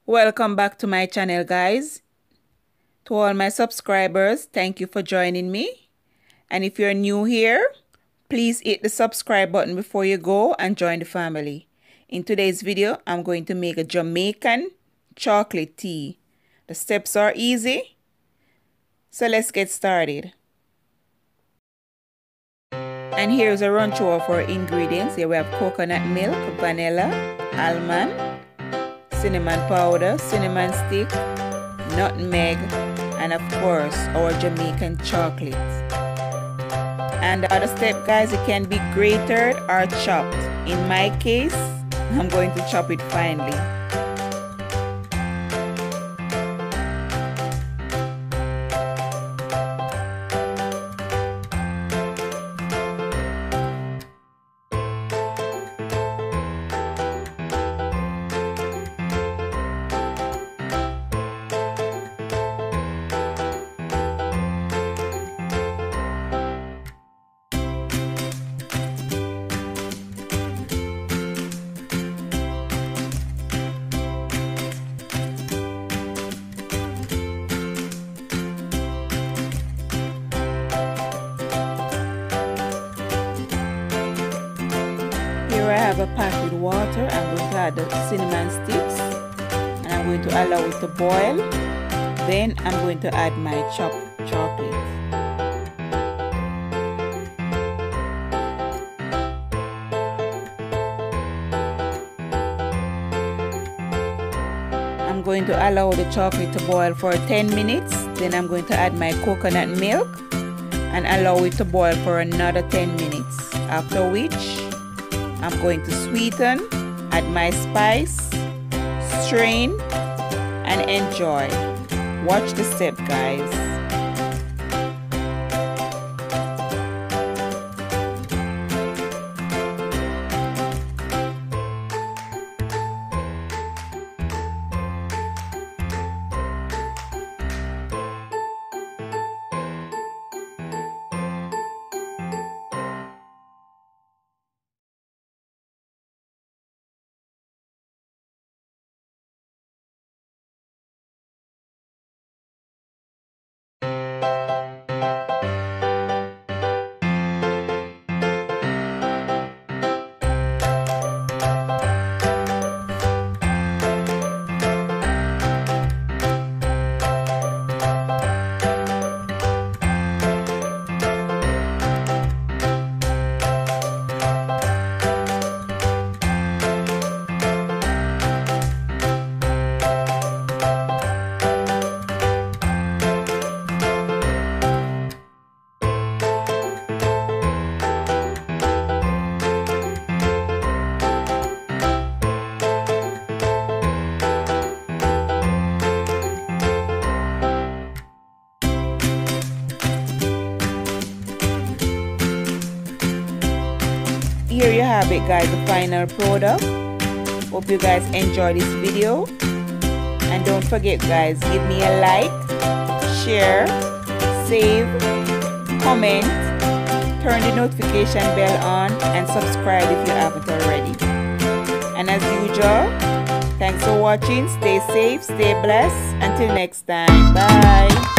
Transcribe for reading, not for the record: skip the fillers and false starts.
Welcome back to my channel, guys. To all my subscribers, thank you for joining me. And if you're new here, please hit the subscribe button before you go and join the family. In today's video, I'm going to make a Jamaican chocolate tea. The steps are easy, so let's get started. And here's a run through of our ingredients. Here we have coconut milk, vanilla, almond, cinnamon powder, cinnamon stick, nutmeg, and of course our Jamaican chocolate. And the other step, guys, it can be grated or chopped. In my case, I'm going to chop it finely. Here I have a pack with water. I'm going to add the cinnamon sticks and I'm going to allow it to boil. Then I'm going to add my chopped chocolate. I'm going to allow the chocolate to boil for 10 minutes. Then I'm going to add my coconut milk and allow it to boil for another 10 minutes. After which, I'm going to sweeten, add my spice, strain, and enjoy. Watch the step, guys. Here you have it, guys, the final product. Hope you guys enjoy this video. And don't forget, guys, give me a like, share, save, comment, turn the notification bell on, and subscribe if you haven't already. And as usual, thanks for watching. Stay safe, stay blessed. Until next time, bye.